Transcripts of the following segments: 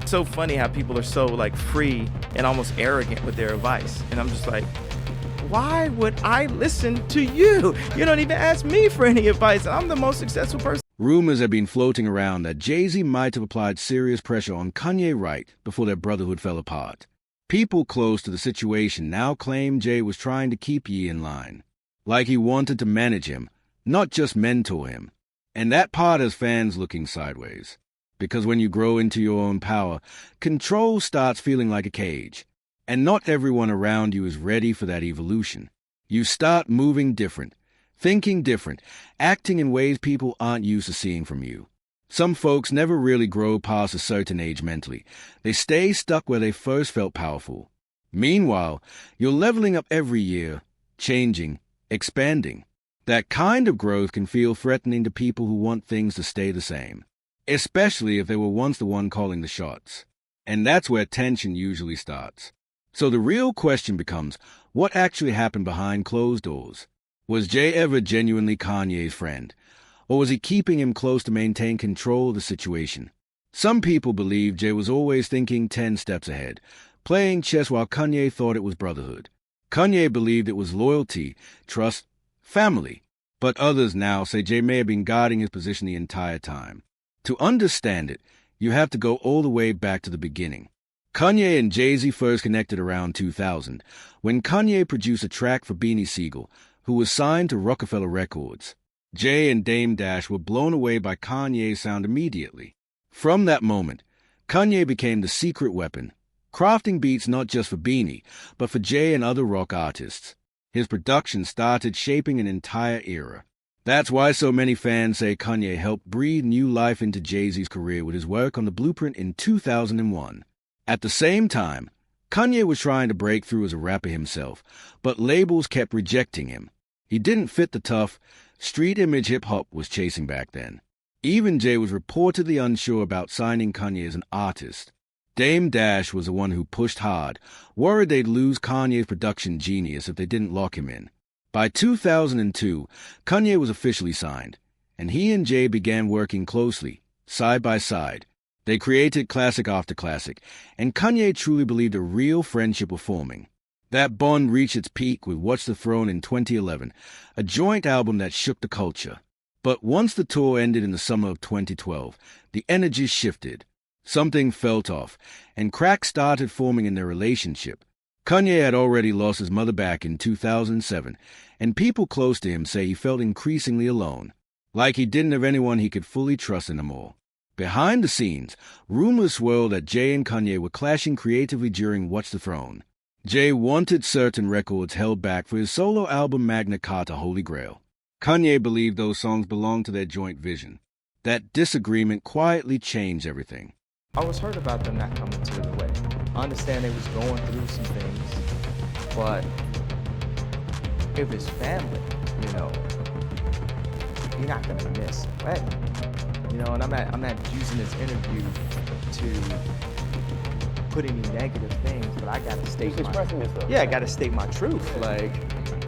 So funny how people are so like free and almost arrogant with their advice. And I'm just like, why would I listen to you? You don't even ask me for any advice. I'm the most successful person. Rumors have been floating around that Jay-Z might have applied serious pressure on Kanye right before their brotherhood fell apart. People close to the situation now claim Jay was trying to keep Ye in line, like he wanted to manage him, not just mentor him. And that part has fans looking sideways. Because when you grow into your own power, control starts feeling like a cage. And not everyone around you is ready for that evolution. You start moving different, thinking different, acting in ways people aren't used to seeing from you. Some folks never really grow past a certain age mentally. They stay stuck where they first felt powerful. Meanwhile, you're leveling up every year, changing, expanding. That kind of growth can feel threatening to people who want things to stay the same, especially if they were once the one calling the shots. And that's where tension usually starts. So the real question becomes, what actually happened behind closed doors? Was Jay ever genuinely Kanye's friend? Or was he keeping him close to maintain control of the situation? Some people believe Jay was always thinking 10 steps ahead, playing chess while Kanye thought it was brotherhood. Kanye believed it was loyalty, trust, family. But others now say Jay may have been guarding his position the entire time. To understand it, you have to go all the way back to the beginning. Kanye and Jay-Z first connected around 2000, when Kanye produced a track for Beanie Sigel, who was signed to Rockefeller Records. Jay and Dame Dash were blown away by Kanye's sound immediately. From that moment, Kanye became the secret weapon, crafting beats not just for Beanie, but for Jay and other rock artists. His production started shaping an entire era. That's why so many fans say Kanye helped breathe new life into Jay-Z's career with his work on The Blueprint in 2001. At the same time, Kanye was trying to break through as a rapper himself, but labels kept rejecting him. He didn't fit the tough, street image hip-hop was chasing back then. Even Jay was reportedly unsure about signing Kanye as an artist. Dame Dash was the one who pushed hard, worried they'd lose Kanye's production genius if they didn't lock him in. By 2002, Kanye was officially signed, and he and Jay began working closely, side by side. They created classic after classic, and Kanye truly believed a real friendship was forming. That bond reached its peak with Watch the Throne in 2011, a joint album that shook the culture. But once the tour ended in the summer of 2012, the energy shifted. Something felt off, and cracks started forming in their relationship. Kanye had already lost his mother back in 2007, and people close to him say he felt increasingly alone, like he didn't have anyone he could fully trust anymore. Behind the scenes, rumors swirled that Jay and Kanye were clashing creatively during Watch the Throne. Jay wanted certain records held back for his solo album Magna Carta Holy Grail. Kanye believed those songs belonged to their joint vision. That disagreement quietly changed everything. I was hurt about them not coming to the wedding. I understand they was going through some things, but if it's family, you're not gonna miss a wedding. And I'm not using this interview to put any negative things, but I gotta state I gotta state my truth.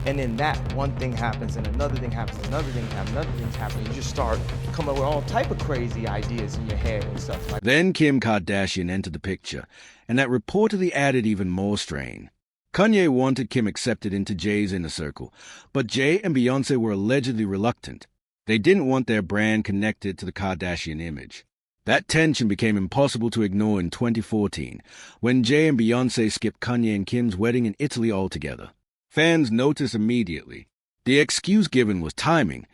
And then that one thing happens, and another thing happens, another thing happens, another thing happens. You just start coming up with all type of crazy ideas in your head and stuff like that. Then Kim Kardashian entered the picture, and that reportedly added even more strain. Kanye wanted Kim accepted into Jay's inner circle, but Jay and Beyoncé were allegedly reluctant. They didn't want their brand connected to the Kardashian image. That tension became impossible to ignore in 2014, when Jay and Beyoncé skipped Kanye and Kim's wedding in Italy altogether. Fans noticed immediately. The excuse given was timing,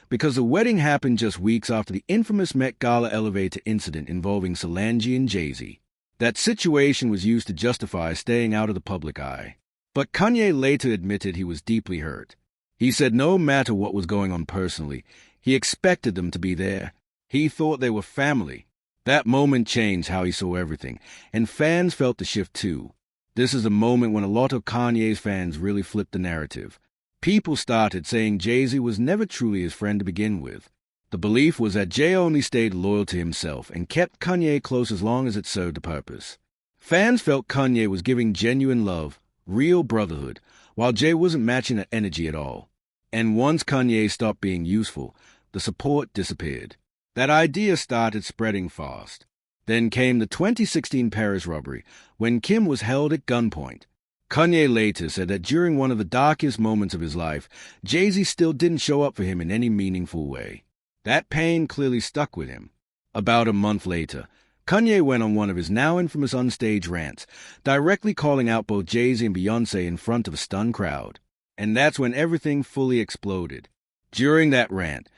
because the wedding happened just weeks after the infamous Met Gala elevator incident involving Solange and Jay-Z. That situation was used to justify staying out of the public eye. But Kanye later admitted he was deeply hurt. He said no matter what was going on personally, he expected them to be there. He thought they were family. That moment changed how he saw everything, and fans felt the shift too. This is a moment when a lot of Kanye's fans really flipped the narrative. People started saying Jay-Z was never truly his friend to begin with. The belief was that Jay only stayed loyal to himself and kept Kanye close as long as it served a purpose. Fans felt Kanye was giving genuine love, real brotherhood, while Jay wasn't matching that energy at all. And once Kanye stopped being useful, the support disappeared. That idea started spreading fast. Then came the 2016 Paris robbery, when Kim was held at gunpoint. Kanye later said that during one of the darkest moments of his life, Jay-Z still didn't show up for him in any meaningful way. That pain clearly stuck with him. About a month later, Kanye went on one of his now infamous onstage rants, directly calling out both Jay-Z and Beyoncé in front of a stunned crowd. And that's when everything fully exploded. During that rant,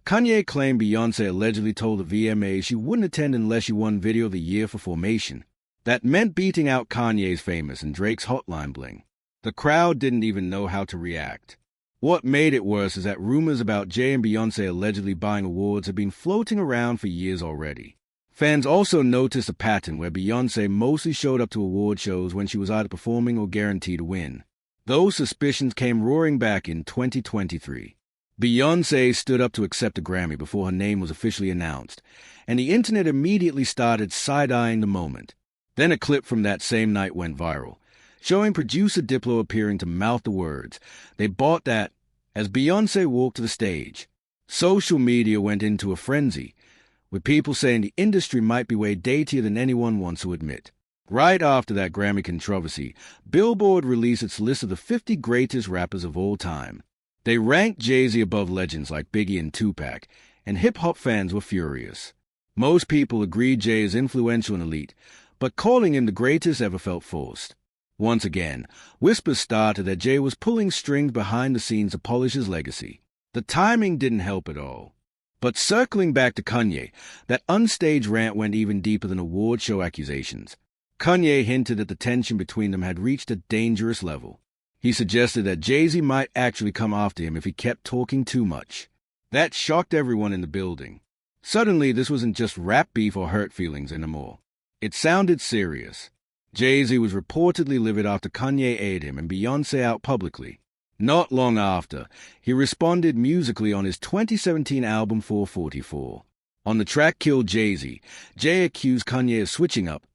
Kanye claimed Beyoncé allegedly told the VMAs she wouldn't attend unless she won Video of the Year for Formation. That meant beating out Kanye's Famous and Drake's Hotline Bling. The crowd didn't even know how to react. What made it worse is that rumors about Jay and Beyoncé allegedly buying awards have been floating around for years already. Fans also noticed a pattern where Beyoncé mostly showed up to award shows when she was either performing or guaranteed to win. Those suspicions came roaring back in 2023. Beyoncé stood up to accept a Grammy before her name was officially announced, and the internet immediately started side-eyeing the moment. Then a clip from that same night went viral, showing producer Diplo appearing to mouth the words, "They bought that," as Beyoncé walked to the stage. Social media went into a frenzy, with people saying the industry might be way datier than anyone wants to admit. Right after that Grammy controversy, Billboard released its list of the 50 greatest rappers of all time. They ranked Jay-Z above legends like Biggie and Tupac, and hip-hop fans were furious. Most people agreed Jay is influential and elite, but calling him the greatest ever felt forced. Once again, whispers started that Jay was pulling strings behind the scenes to polish his legacy. The timing didn't help at all. But circling back to Kanye, that onstage rant went even deeper than award show accusations. Kanye hinted that the tension between them had reached a dangerous level. He suggested that Jay-Z might actually come after him if he kept talking too much. That shocked everyone in the building. Suddenly, this wasn't just rap beef or hurt feelings anymore. It sounded serious. Jay-Z was reportedly livid after Kanye aired him and Beyoncé out publicly. Not long after, he responded musically on his 2017 album 444. On the track Kill Jay-Z, Jay accused Kanye of switching up,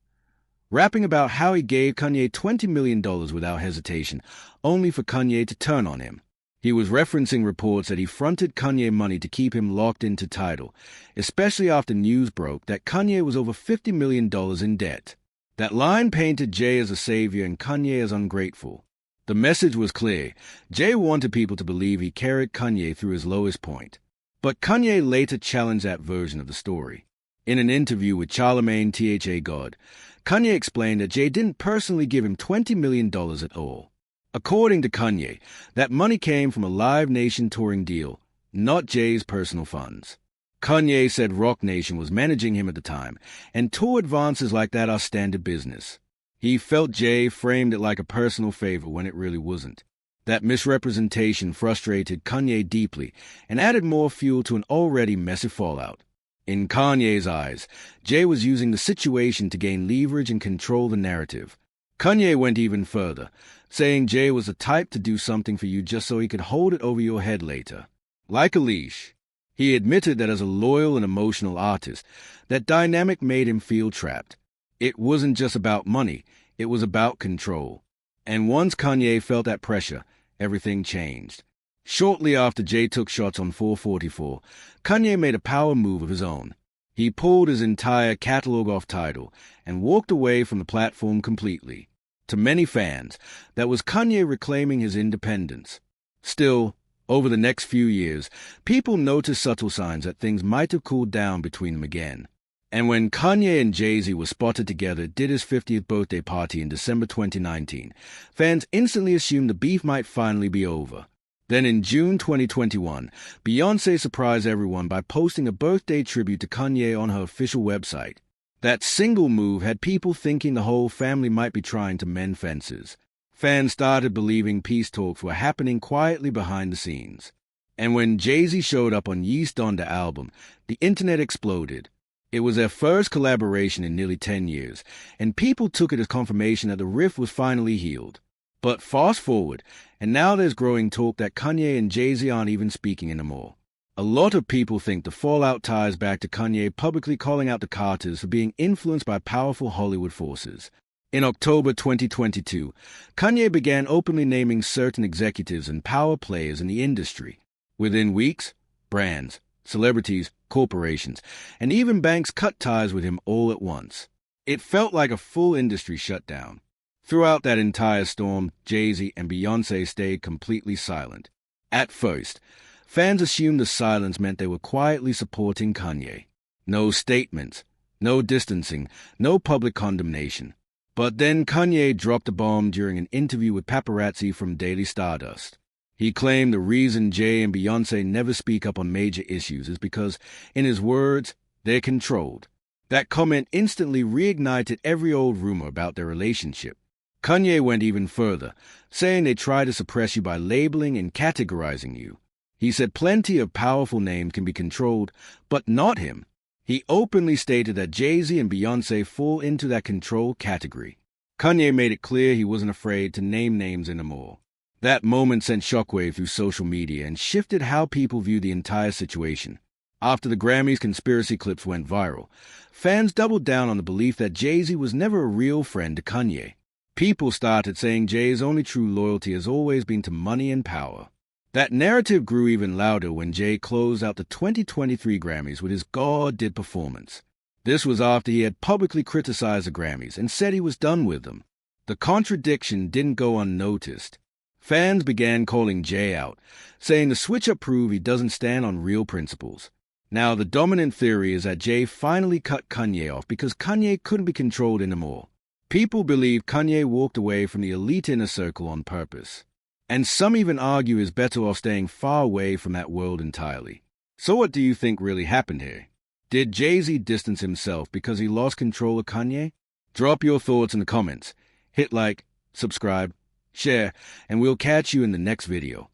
rapping about how he gave Kanye $20 million without hesitation, only for Kanye to turn on him. He was referencing reports that he fronted Kanye money to keep him locked into Tidal, especially after news broke that Kanye was over $50 million in debt. That line painted Jay as a savior and Kanye as ungrateful. The message was clear. Jay wanted people to believe he carried Kanye through his lowest point. But Kanye later challenged that version of the story. In an interview with Charlemagne Tha God, Kanye explained that Jay didn't personally give him $20 million at all. According to Kanye, that money came from a Live Nation touring deal, not Jay's personal funds. Kanye said Roc Nation was managing him at the time, and tour advances like that are standard business. He felt Jay framed it like a personal favor when it really wasn't. That misrepresentation frustrated Kanye deeply and added more fuel to an already messy fallout. In Kanye's eyes, Jay was using the situation to gain leverage and control the narrative. Kanye went even further, saying Jay was the type to do something for you just so he could hold it over your head later. Like a leash. He admitted that as a loyal and emotional artist, that dynamic made him feel trapped. It wasn't just about money, it was about control. And once Kanye felt that pressure, everything changed. Shortly after Jay took shots on 444, Kanye made a power move of his own. He pulled his entire catalog off Tidal and walked away from the platform completely. To many fans, that was Kanye reclaiming his independence. Still, over the next few years, people noticed subtle signs that things might have cooled down between them again. And when Kanye and Jay-Z were spotted together at Diddy's 50th birthday party in December 2019, fans instantly assumed the beef might finally be over. Then in June 2021, Beyoncé surprised everyone by posting a birthday tribute to Kanye on her official website. That single move had people thinking the whole family might be trying to mend fences. Fans started believing peace talks were happening quietly behind the scenes. And when Jay-Z showed up on Yeast Donda album, the internet exploded. It was their first collaboration in nearly 10 years, and people took it as confirmation that the rift was finally healed. But fast forward, and now there's growing talk that Kanye and Jay-Z aren't even speaking anymore. A lot of people think the fallout ties back to Kanye publicly calling out the Carters for being influenced by powerful Hollywood forces. In October 2022, Kanye began openly naming certain executives and power players in the industry. Within weeks, brands, Celebrities, corporations, and even banks cut ties with him all at once. It felt like a full industry shutdown. Throughout that entire storm, Jay-Z and Beyoncé stayed completely silent. At first, fans assumed the silence meant they were quietly supporting Kanye. No statements, no distancing, no public condemnation. But then Kanye dropped a bomb during an interview with paparazzi from Daily Stardust. He claimed the reason Jay and Beyoncé never speak up on major issues is because, in his words, they're controlled. That comment instantly reignited every old rumor about their relationship. Kanye went even further, saying they try to suppress you by labeling and categorizing you. He said plenty of powerful names can be controlled, but not him. He openly stated that Jay-Z and Beyoncé fall into that control category. Kanye made it clear he wasn't afraid to name names anymore. That moment sent shockwave through social media and shifted how people view the entire situation. After the Grammys conspiracy clips went viral, fans doubled down on the belief that Jay-Z was never a real friend to Kanye. People started saying Jay's only true loyalty has always been to money and power. That narrative grew even louder when Jay closed out the 2023 Grammys with his God-did performance. This was after he had publicly criticized the Grammys and said he was done with them. The contradiction didn't go unnoticed. Fans began calling Jay out, saying the switch-up proved he doesn't stand on real principles. Now, the dominant theory is that Jay finally cut Kanye off because Kanye couldn't be controlled anymore. People believe Kanye walked away from the elite inner circle on purpose. And some even argue he's better off staying far away from that world entirely. So what do you think really happened here? Did Jay-Z distance himself because he lost control of Kanye? Drop your thoughts in the comments. Hit like, subscribe, share, and we'll catch you in the next video.